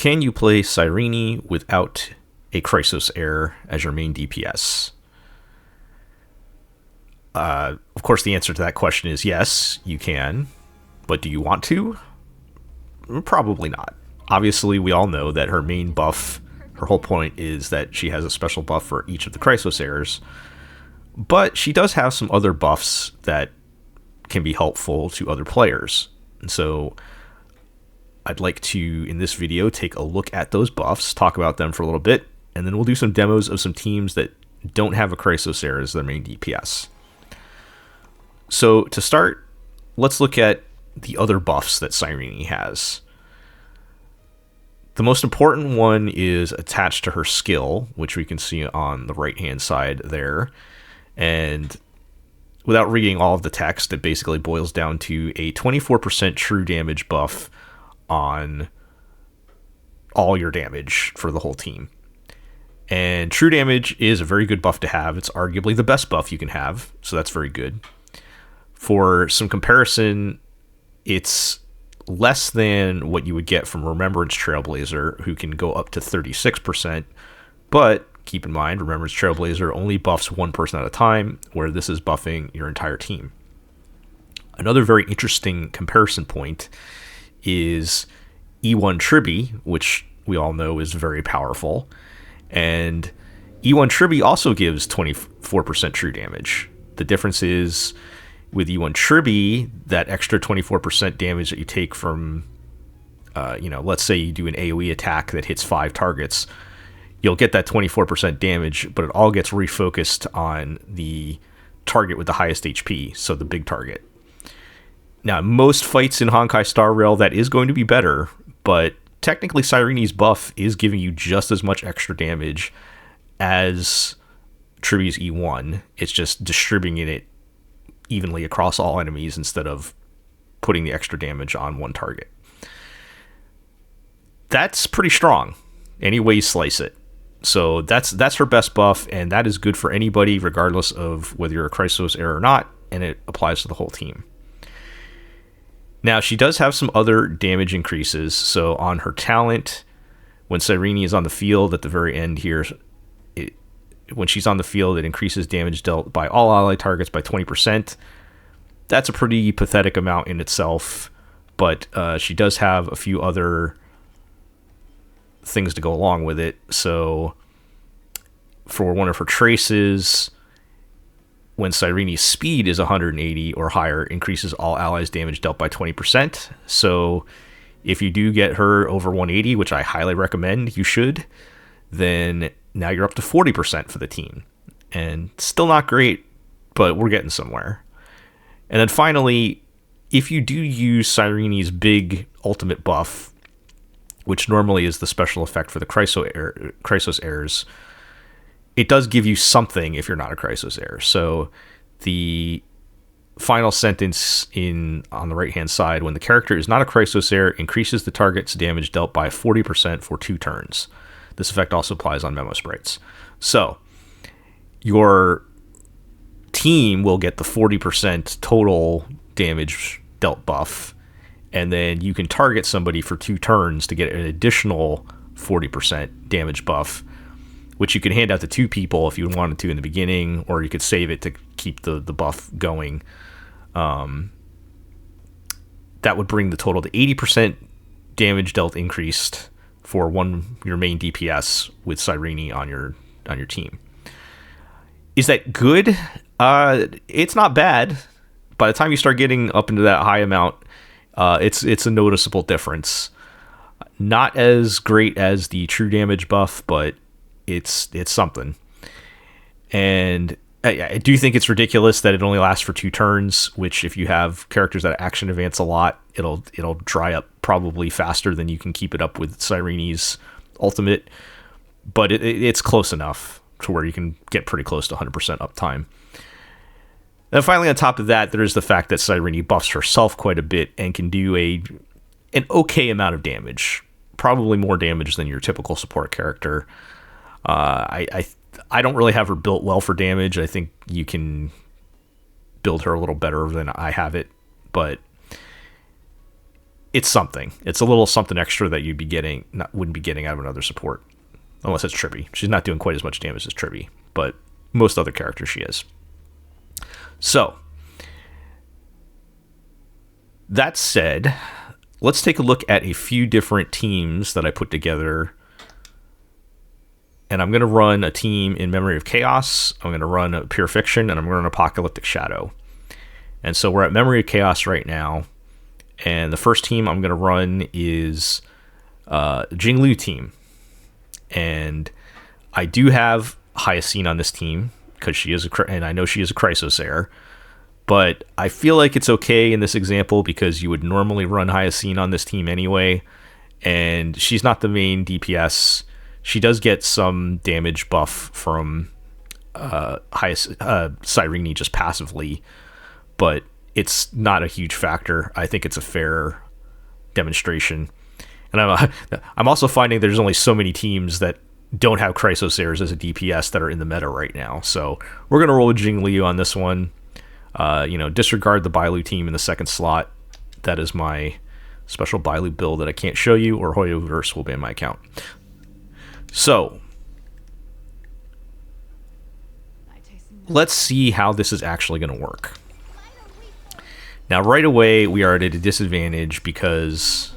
can you play Cyrene without a Chrysos heir as your main DPS? Of course, the answer to that question is yes, you can. But do you want to? Probably not. Obviously, we all know that her main buff, her whole point is that she has a special buff for each of the Chrysos heirs. But she does have some other buffs that can be helpful to other players. And so I'd like to, in this video, take a look at those buffs, talk about them for a little bit, and then we'll do some demos of some teams that don't have a Chrysos heir as their main DPS. So to start, let's look at the other buffs that Cyrene has. The most important one is attached to her skill, which we can see on the right-hand side there. And without reading all of the text, it basically boils down to a 24% true damage buff on all your damage for the whole team. And true damage is a very good buff to have. It's arguably the best buff you can have, so that's very good. For some comparison, it's less than what you would get from Remembrance Trailblazer, who can go up to 36%. But keep in mind, Remembrance Trailblazer only buffs one person at a time, where this is buffing your entire team. Another very interesting comparison point is E1 Tribby, which we all know is very powerful. And E1 Tribby also gives 24% true damage. The difference is, with E1 Tribby, that extra 24% damage that you take from, let's say you do an AoE attack that hits 5 targets, you'll get that 24% damage, but it all gets refocused on the target with the highest HP, so the big target. Now, most fights in Honkai Star Rail, that is going to be better, but technically Cyrene's buff is giving you just as much extra damage as Tribby's E1. It's just distributing it evenly across all enemies instead of putting the extra damage on one target. That's pretty strong, any way you slice it. So that's her best buff, and that is good for anybody, regardless of whether you're a Chrysos heir or not, and it applies to the whole team. Now, she does have some other damage increases. So on her talent, when Cyrene is on the field at the very end here, when she's on the field, it increases damage dealt by all ally targets by 20%. That's a pretty pathetic amount in itself, but she does have a few other things to go along with it. So for one of her traces, when Cyrene's speed is 180 or higher, increases all allies damage dealt by 20%. So if you do get her over 180, which I highly recommend you should, then now you're up to 40% for the team. And still not great, but we're getting somewhere. And then finally, if you do use Cyrene's big ultimate buff, which normally is the special effect for the Chrysos heirs, it does give you something if you're not a Chrysos heir. So the final sentence on the right-hand side, when the character is not a Chrysos heir, increases the target's damage dealt by 40% for 2 turns. This effect also applies on memo sprites. So your team will get the 40% total damage dealt buff, and then you can target somebody for 2 turns to get an additional 40% damage buff, which you can hand out to 2 people if you wanted to in the beginning, or you could save it to keep the buff going. That would bring the total to 80% damage dealt increased for your main DPS with Cyrene on your team. Is that good? It's not bad. By the time you start getting up into that high amount, it's a noticeable difference. Not as great as the true damage buff, but it's something. And I do think it's ridiculous that it only lasts for 2 turns, which if you have characters that action advance a lot, it'll dry up probably faster than you can keep it up with Cyrene's ultimate. But it's close enough to where you can get pretty close to 100% uptime. And finally, on top of that, there's the fact that Cyrene buffs herself quite a bit and can do an okay amount of damage. Probably more damage than your typical support character. I don't really have her built well for damage. I think you can build her a little better than I have it. But it's something. It's a little something extra that you'd be getting, wouldn't be getting out of another support. Unless it's Tribby. She's not doing quite as much damage as Tribby, but most other characters she is. So, that said, let's take a look at a few different teams that I put together. And I'm going to run a team in Memory of Chaos, I'm going to run a Pure Fiction, and I'm going to run Apocalyptic Shadow. And so we're at Memory of Chaos right now. And the first team I'm going to run is Jingliu team. And I do have Hyacine on this team, because she is and I know she is a Chrysos heir. But I feel like it's okay in this example because you would normally run Hyacine on this team anyway. And she's not the main DPS. She does get some damage buff from Cyrene just passively, but it's not a huge factor. I think it's a fair demonstration. And I'm also finding there's only so many teams that don't have Chrysos heirs as a DPS that are in the meta right now. So we're going to roll with Jingliu on this one. Disregard the Bailu team in the second slot. That is my special Bailu build that I can't show you, or Huohuo will ban my account. So, let's see how this is actually going to work. Now, right away, we are at a disadvantage because,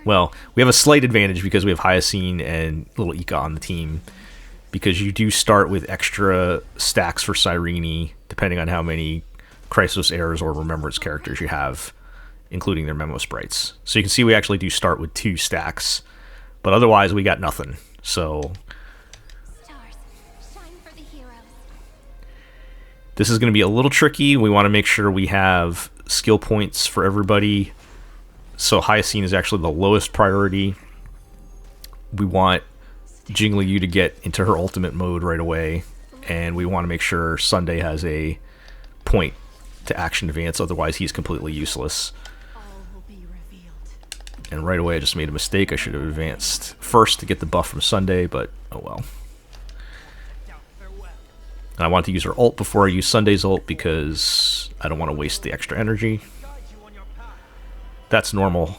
well, we have a slight advantage because we have Hyacine and Little Ika on the team, because you do start with extra stacks for Cyrene, depending on how many Chrysos heirs or remembrance characters you have, including their memo sprites. So you can see we actually do start with 2 stacks, but otherwise we got nothing. So stars, shine for the heroes. This is going to be a little tricky. We want to make sure we have skill points for everybody. So Hyacine is actually the lowest priority. We want Jingliu to get into her ultimate mode right away, and we want to make sure Sunday has a point to action advance, otherwise he's completely useless. And right away I just made a mistake. I should have advanced first to get the buff from Sunday, but oh well. And I want to use her ult before I use Sunday's ult because I don't want to waste the extra energy. That's normal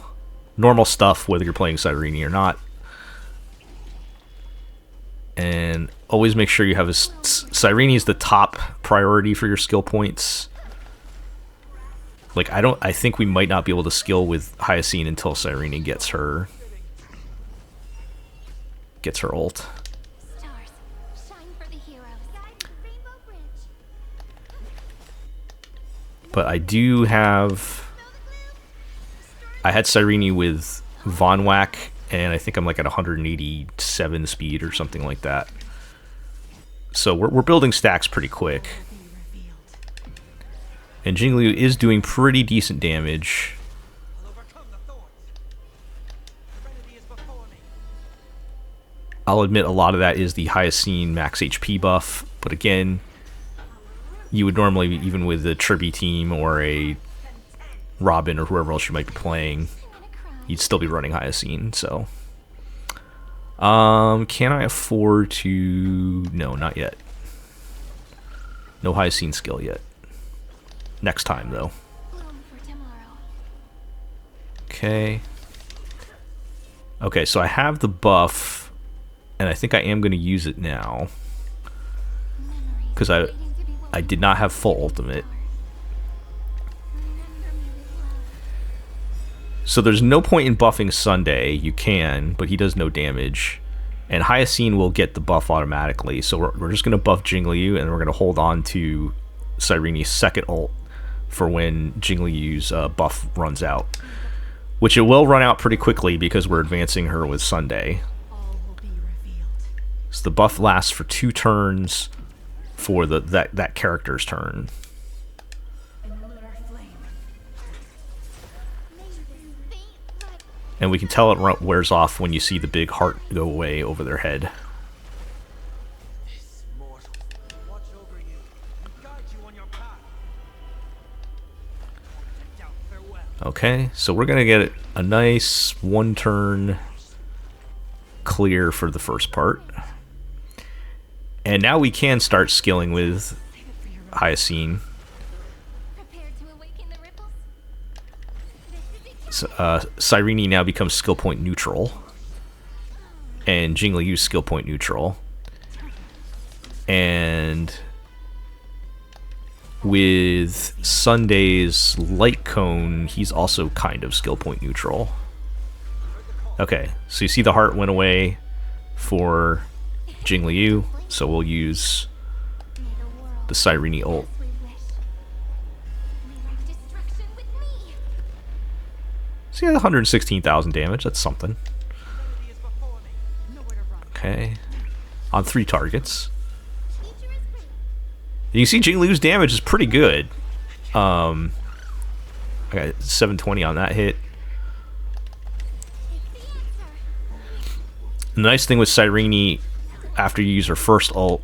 stuff whether you're playing Cyrene or not. And always make sure you have Cyrene is the top priority for your skill points. Like, I think we might not be able to skill with Hyacine until Cyrene gets her ult. But I had Cyrene with Von Whack, and I think I'm like at 187 speed or something like that. So we're building stacks pretty quick. And Jingliu is doing pretty decent damage. I'll admit a lot of that is the Hyacine max HP buff, but again, you would normally, even with the Tribby team or a Robin or whoever else you might be playing, you'd still be running Hyacine, so. Can I afford to... No, not yet. No Hyacine skill yet. Next time, though. Okay. Okay, so I have the buff, and I think I am going to use it now. Because I did not have full ultimate. So there's no point in buffing Sunday. You can, but he does no damage. And Hyacine will get the buff automatically. So we're just going to buff Jingliu, and we're going to hold on to Cyrene's second ult for when Jingliu's buff runs out. Which it will run out pretty quickly because we're advancing her with Sunday. So the buff lasts for 2 turns for that character's turn. And we can tell it wears off when you see the big heart go away over their head. Okay, so we're going to get a nice 1 turn clear for the first part. And now we can start skilling with Hyacine. Cyrene now becomes skill point neutral, and Jingliu skill point neutral, and with Sunday's light cone, he's also kind of skill point neutral. Okay, so you see the heart went away for Jingliu, so we'll use the Cyrene ult. So yeah, 116,000 damage, that's something. Okay, on 3 targets. You can see Jingliu's damage is pretty good. I got 720 on that hit. The nice thing with Cyrene, after you use her first ult,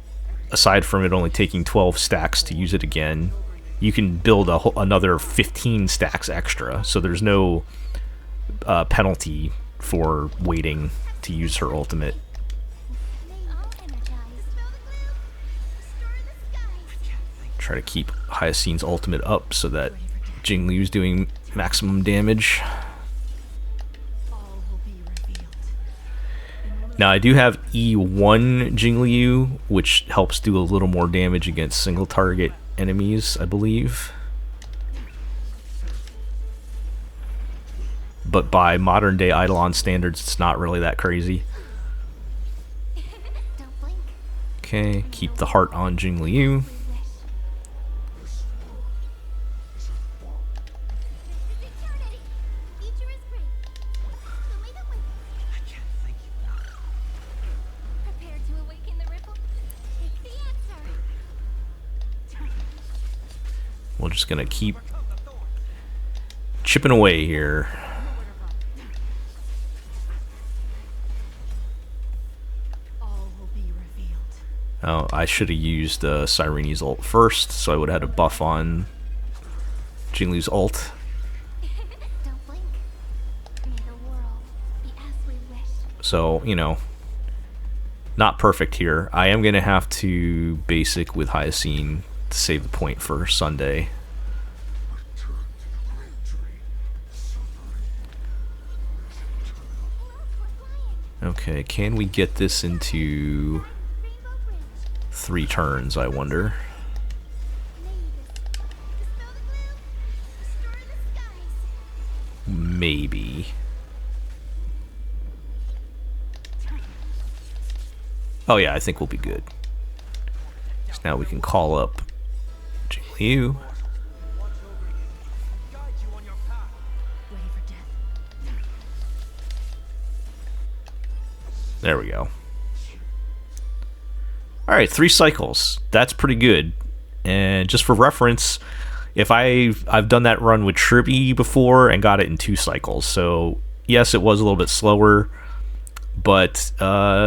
aside from it only taking 12 stacks to use it again, you can build another 15 stacks extra. So there's no penalty for waiting to use her ultimate. Try to keep Hyacine's ultimate up so that Jingliu's doing maximum damage. Now I do have E1 Jingliu, which helps do a little more damage against single target enemies, I believe. But by modern day Eidolon standards, it's not really that crazy. Okay, keep the heart on Jingliu. We're just gonna keep chipping away here. Oh, I should have used Cyrene's ult first, so I would have had a buff on Jingliu's ult. So, you know, not perfect here. I am gonna have to basic with Hyacine to save the point for Sunday. Okay, can we get this into 3 turns, I wonder? Maybe. Oh yeah, I think we'll be good. So now we can call up Jingliu. There we go. Alright, 3 cycles. That's pretty good. And just for reference, if I've done that run with Tribby before and got it in 2 cycles. So yes, it was a little bit slower, but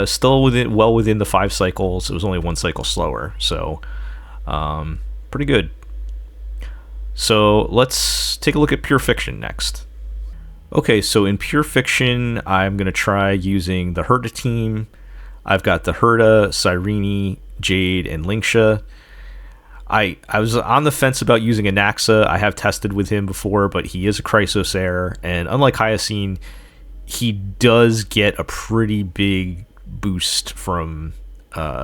still well within the 5 cycles. It was only 1 cycle slower. So pretty good. So let's take a look at Pure Fiction next. Okay, so in Pure Fiction, I'm going to try using the Herta team. I've got the Herta, Cyrene, Jade, and Lingsha. I was on the fence about using a Naxa. I have tested with him before, but he is a Chrysos heir, and unlike Hyacine, he does get a pretty big boost from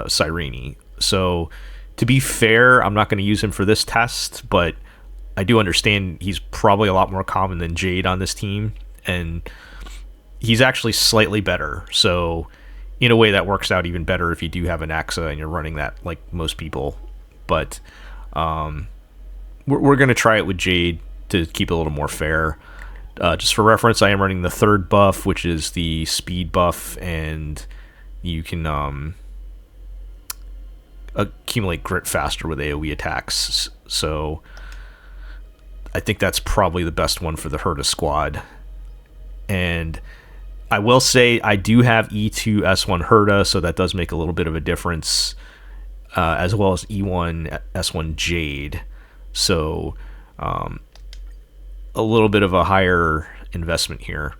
Cyrene. So, to be fair, I'm not going to use him for this test, but I do understand he's probably a lot more common than Jade on this team, and he's actually slightly better. So, in a way, that works out even better if you do have an Naxa and you're running that like most people. But we're going to try it with Jade to keep it a little more fair. Just for reference, I am running the 3rd buff, which is the speed buff, and you can accumulate grit faster with AoE attacks. So I think that's probably the best one for the Herta squad. And I will say I do have E2 S1 Herta, so that does make a little bit of a difference, as well as E1 S1 Jade. So a little bit of a higher investment here.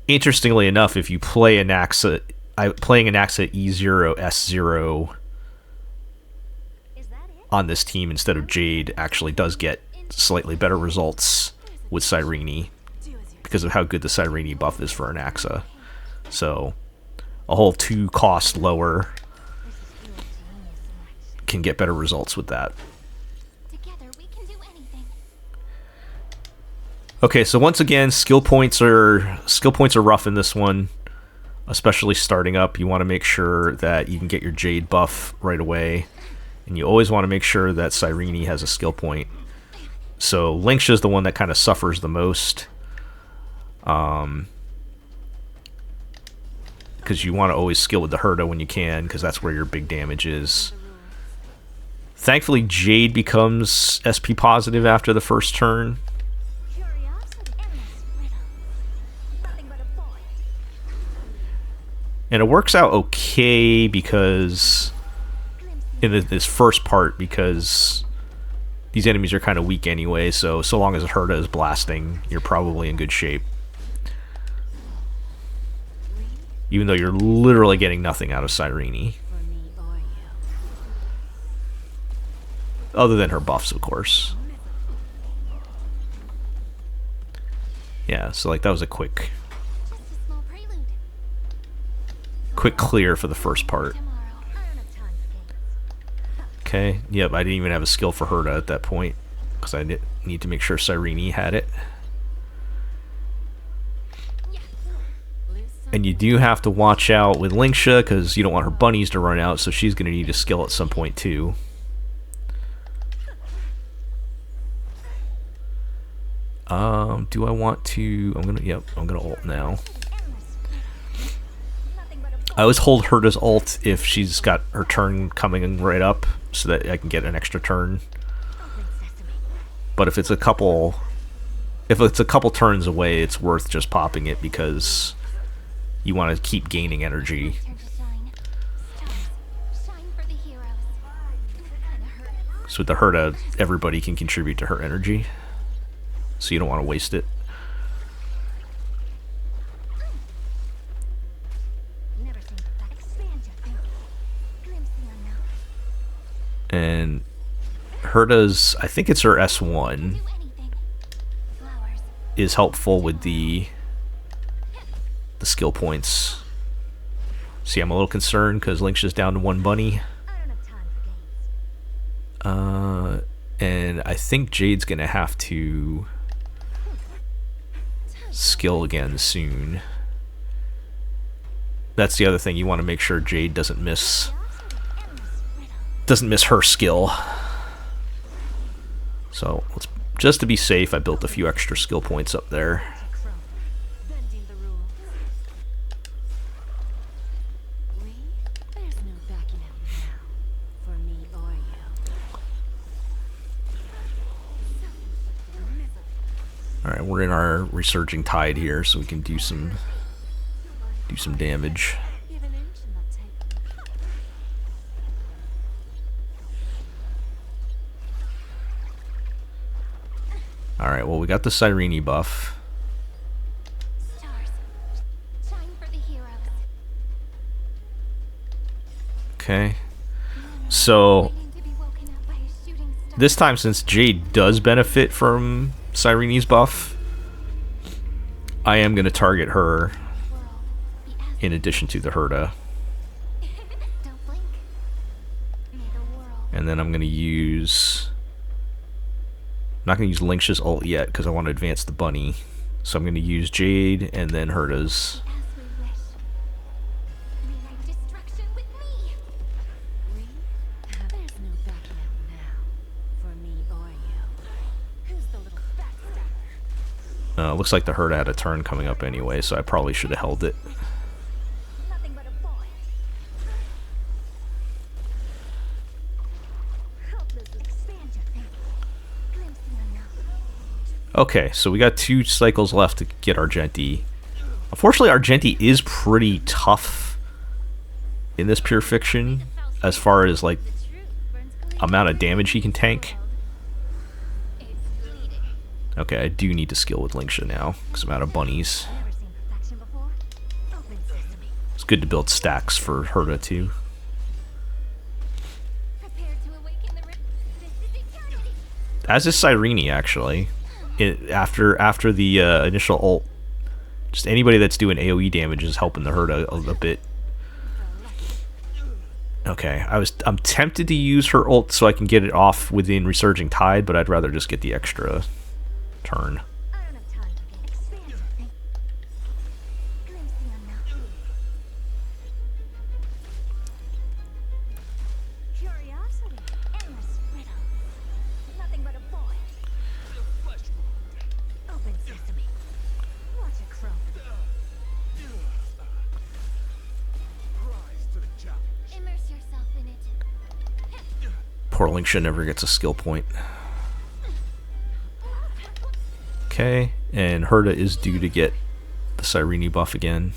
Interestingly enough, if you play a Naxa, playing a Naxa E0 S0 on this team instead of Jade actually does get slightly better results with Cyrene because of how good the Cyrene buff is for an Axa. So a whole 2 cost lower can get better results with that. Okay, so once again, skill points are rough in this one, especially starting up. You want to make sure that you can get your Jade buff right away, and you always want to make sure that Cyrene has a skill point. So Lingsha is the one that kind of suffers the most, because you want to always skill with the Herta when you can, because that's where your big damage is. Thankfully, Jade becomes SP positive after the first turn. And it works out okay because in this first part, because these enemies are kind of weak anyway, so long as Herta is blasting, you're probably in good shape. Even though you're literally getting nothing out of Cyrene. Other than her buffs, of course. Yeah, so like that was a quick clear for the first part. Okay, yep, I didn't even have a skill for Herta at that point, because I didn't need to make sure Cyrene had it. And you do have to watch out with Lingsha, because you don't want her bunnies to run out, so she's going to need a skill at some point too. Do I want to... I'm gonna ult now. I always hold Herta's ult if she's got her turn coming right up, so that I can get an extra turn. But if it's a couple turns away, it's worth just popping it because you want to keep gaining energy. So with the Herta, everybody can contribute to her energy, so you don't want to waste it. And Herta's, I think it's her S1, is helpful with the skill points. See, I'm a little concerned because Lingsha's down to 1 bunny. And I think Jade's gonna have to skill again soon. That's the other thing, you want to make sure Jade doesn't miss her skill. So just to be safe, I built a few extra skill points up there. Alright, we're in our resurging tide here, so we can do some damage. Alright, well, we got the Cyrene buff. Okay. So, this time, since Jade does benefit from Cyrene's buff, I am going to target her in addition to the Herta. And then I'm going to use... I'm not going to use Lingsha's ult yet because I want to advance the bunny. So I'm going to use Jade and then Herta's. Looks like the Herta had a turn coming up anyway, so I probably should have held it. Okay, so we got 2 cycles left to get Argenti. Unfortunately, Argenti is pretty tough in this pure fiction, as far as, like, amount of damage he can tank. Okay, I do need to skill with Lingsha now, because I'm out of bunnies. It's good to build stacks for Herta, too. As is Cyrene, actually. After the initial ult, just anybody that's doing AoE damage is helping the Herta a bit. Okay, I'm tempted to use her ult so I can get it off within Resurging Tide, but I'd rather just get the extra turn. Poor Lingsha never gets a skill point. Okay, and Herta is due to get the Cyrene buff again.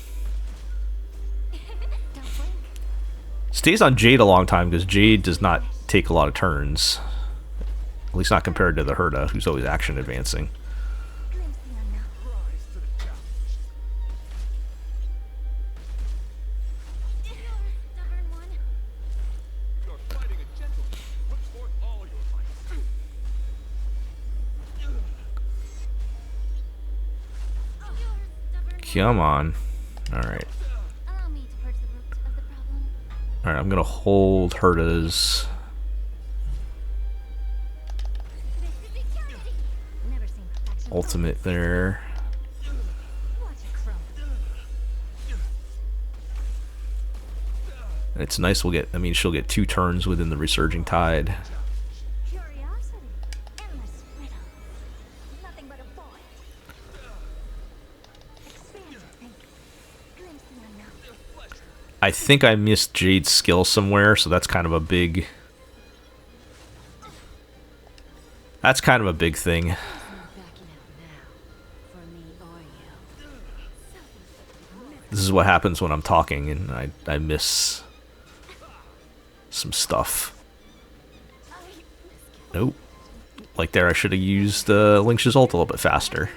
Stays on Jade a long time because Jade does not take a lot of turns. At least not compared to the Herta, who's always action advancing. Come on. Alright. Alright, I'm gonna hold Herta's. Ultimate there. And it's nice we'll get, I mean, she'll get 2 turns within the Resurging Tide. I think I missed Jade's skill somewhere, so that's kind of a big... That's kind of a big thing. This is what happens when I'm talking and I miss some stuff. Nope. Like there, I should have used Lingsha's ult a little bit faster.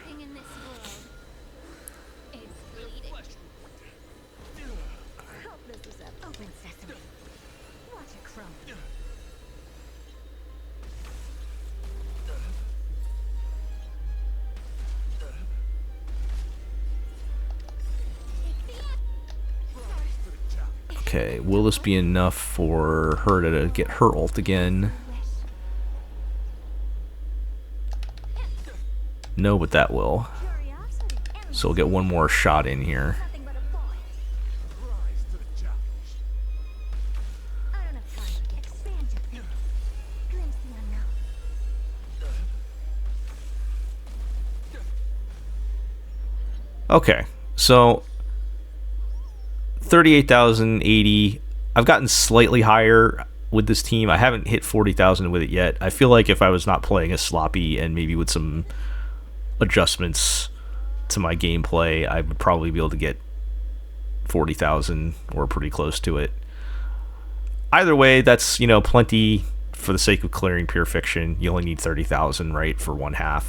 Okay, will this be enough for her to get her ult again? No, but that will. So we'll get one more shot in here. Okay, so 38,080. I've gotten slightly higher with this team. I haven't hit 40,000 with it yet. I feel like if I was not playing as sloppy and maybe with some adjustments to my gameplay, I would probably be able to get 40,000 or pretty close to it. Either way, that's, you know, plenty for the sake of clearing pure fiction. You only need 30,000, right, for 1/2.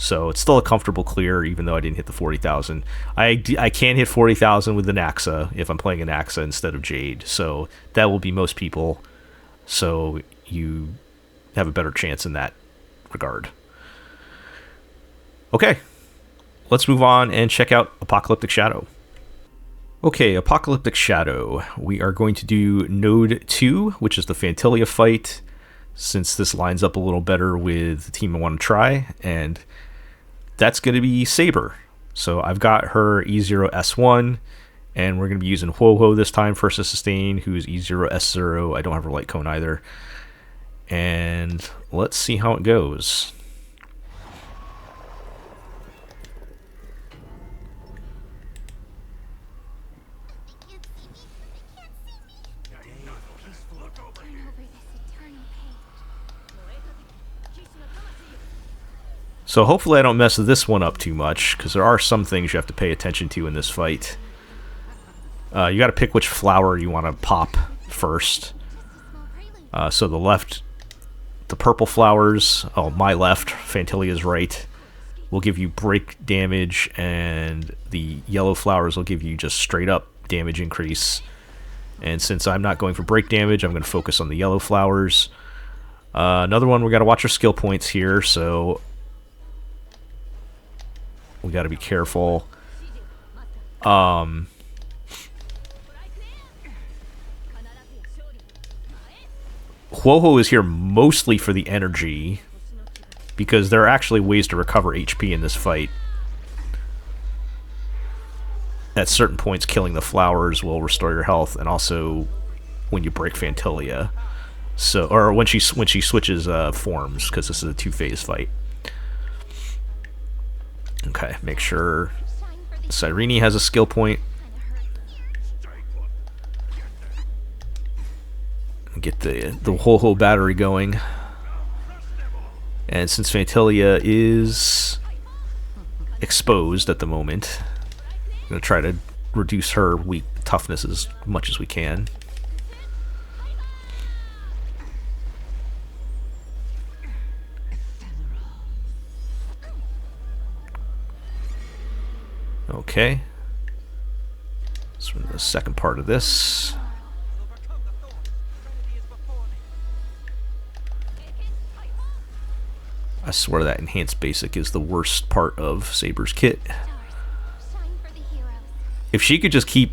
So it's still a comfortable clear, even though I didn't hit the 40,000. I can hit 40,000 with the Naxa if I'm playing an Naxa instead of Jade. So that will be most people. So you have a better chance in that regard. Okay, let's move on and check out Apocalyptic Shadow. Okay, Apocalyptic Shadow. We are going to do Node 2, which is the Phantilia fight, since this lines up a little better with the team I want to try, and that's going to be Saber. So I've got her E0S1, and we're going to be using Huohuo this time for sustain, who's E0S0. I don't have her light cone either. And let's see how it goes. So hopefully I don't mess this one up too much, because there are some things you have to pay attention to in this fight. You got to pick which flower you want to pop first. So the purple flowers, my left, Phantilia's right, will give you break damage, and the yellow flowers will give you just straight up damage increase. And since I'm not going for break damage, I'm going to focus on the yellow flowers. Another one, we got to watch our skill points here, so We got to be careful. Huohuo is here mostly for the energy, because there are actually ways to recover HP in this fight. At certain points, killing the flowers will restore your health, and also when you break Phantilia. So, or when she switches forms, because this is a 2-phase fight. Okay, make sure Cyrene has a skill point. Get the Huohuo battery going. And since Phantilia is exposed at the moment, I'm going to try to reduce her weak toughness as much as we can. Okay. So the second part of this. I swear that enhanced basic is the worst part of Saber's kit. If she could just keep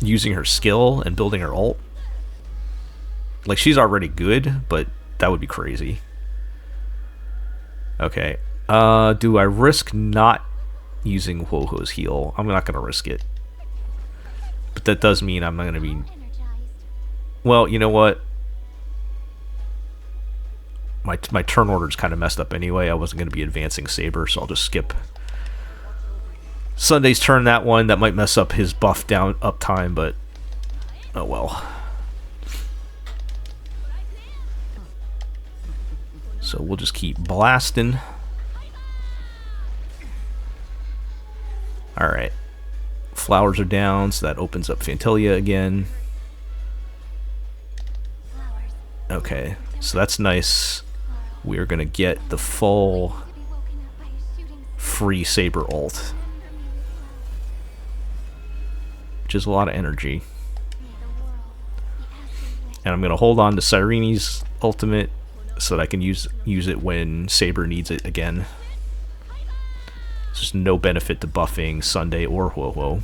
using her skill and building her ult, like, she's already good, but that would be crazy. Okay. Do I risk not using Huohuo's heal? I'm not going to risk it. But that does mean I'm not going to be... Well, you know what? My turn order is kind of messed up anyway. I wasn't going to be advancing Saber, so I'll just skip Sunday's turn. That one that might mess up his buff down up time, but oh well. So we'll just keep blasting. All right, flowers are down, so that opens up Phantilia again. Okay, so that's nice. We are going to get the full free Saber ult, which is a lot of energy. And I'm going to hold on to Cyrene's ultimate so that I can use it when Saber needs it again. There's just no benefit to buffing Sunday or Huohuo.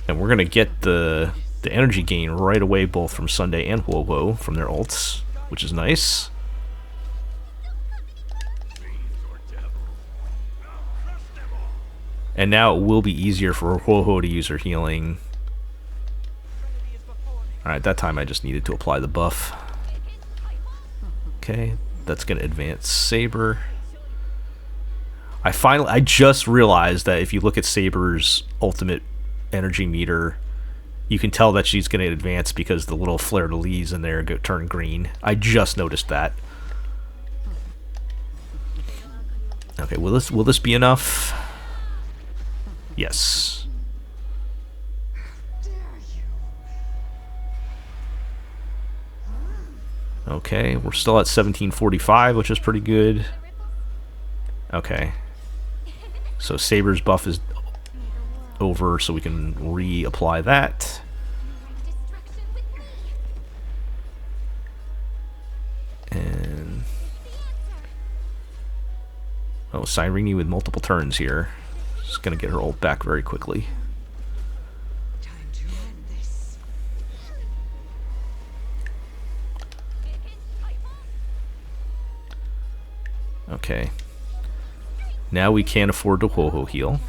And we're going to get the energy gain right away, both from Sunday and Huohuo, from their ults, which is nice. And now it will be easier for Huohuo to use her healing. Alright, that time I just needed to apply the buff. Okay, that's going to advance Saber. I just realized that if you look at Saber's ultimate energy meter, you can tell that she's going to advance because the little fleur-de-lis in there turn green. I just noticed that. Okay, will this be enough? Yes. Okay, we're still at 1745, which is pretty good. Okay. So Saber's buff is over, so we can reapply that. And oh, Cyrene with multiple turns here. Just gonna get her ult back very quickly. Okay. Now we can't afford to Huohuo heal.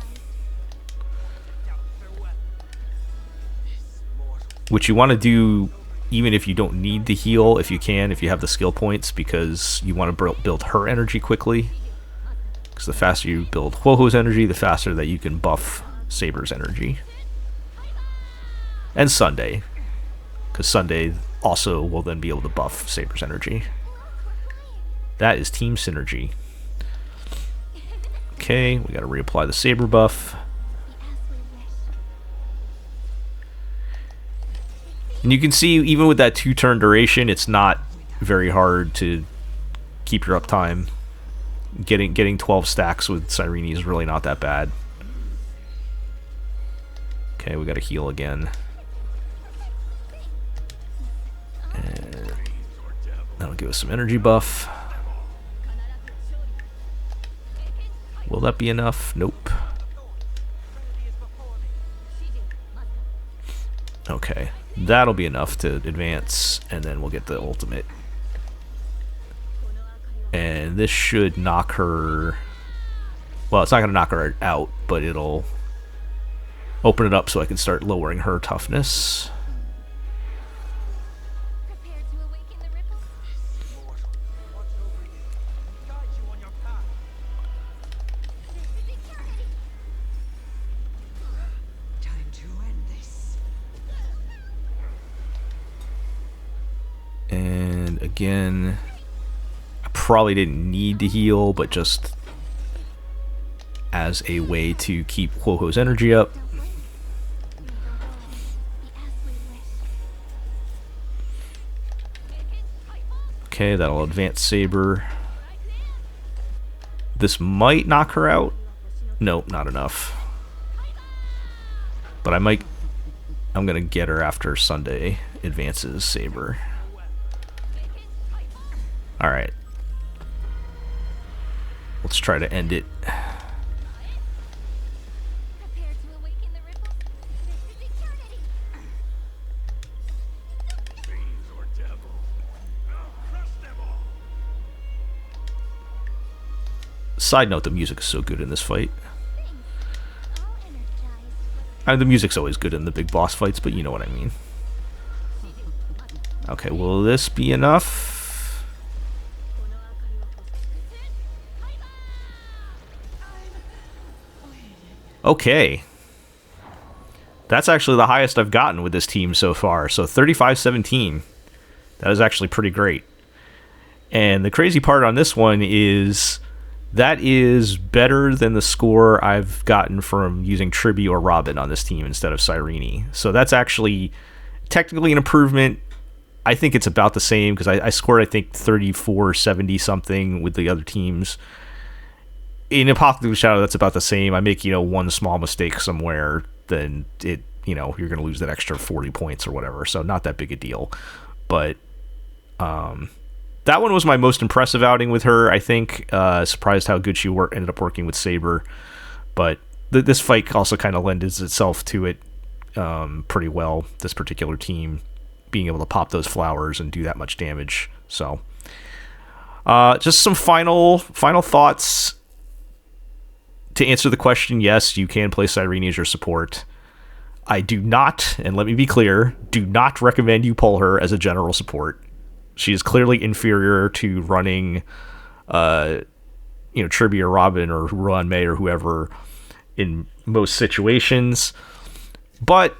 Which you want to do even if you don't need to heal, if you can, if you have the skill points, because you want to build her energy quickly. Because the faster you build Huohuo's energy, the faster that you can buff Saber's energy. And Sunday. Because Sunday also will then be able to buff Saber's energy. That is team synergy. Okay, we gotta reapply the Saber buff. And you can see, even with that 2-turn duration, it's not very hard to keep your uptime. Getting 12 stacks with Cyrene is really not that bad. Okay, we gotta heal again. And that'll give us some energy buff. Will that be enough? Nope. Okay, that'll be enough to advance, and then we'll get the ultimate. And this should knock her... Well, it's not going to knock her out, but it'll open it up so I can start lowering her toughness. And again, I probably didn't need to heal, but just as a way to keep Huohuo's energy up. Okay, that'll advance Saber. This might knock her out. Nope, not enough. But I'm gonna get her after Sunday advances Saber. Alright. Let's try to end it. Side note, the music is so good in this fight. The music's always good in the big boss fights, but you know what I mean. Okay, will this be enough? Okay. That's actually the highest I've gotten with this team so far. So 35-17. That is actually pretty great. And the crazy part on this one is that is better than the score I've gotten from using Tribi or Robin on this team instead of Cyrene. So that's actually technically an improvement. I think it's about the same because I scored, I think, 34-70 something with the other teams. In Apocalyptic Shadow, that's about the same. I make, one small mistake somewhere, then you're going to lose that extra 40 points or whatever. So not that big a deal. But that one was my most impressive outing with her, I think. Surprised how good she ended up working with Saber. But this fight also kind of lends itself to it pretty well, this particular team being able to pop those flowers and do that much damage. So just some final thoughts. To answer the question, yes, you can play Cyrene as your support. I do not, and let me be clear, do not recommend you pull her as a general support. She is clearly inferior to running, Tribi or Robin or Huohuo Mei or whoever in most situations. But,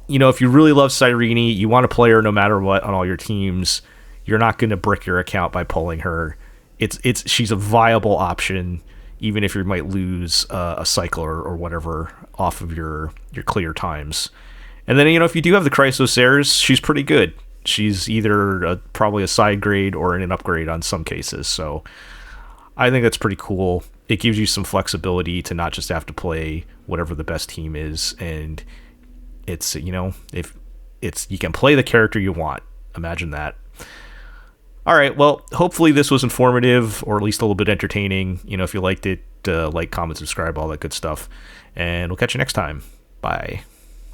if you really love Cyrene, you want to play her no matter what on all your teams, you're not going to brick your account by pulling her. She's a viable option, even if you might lose a cycle or whatever off of your clear times. And then, if you do have the Chrysos Heirs, she's pretty good. She's either probably a side grade or an upgrade on some cases. So I think that's pretty cool. It gives you some flexibility to not just have to play whatever the best team is. And it's, if you can play the character you want. Imagine that. All right, well, hopefully this was informative or at least a little bit entertaining. If you liked it, like, comment, subscribe, all that good stuff. And we'll catch you next time. Bye.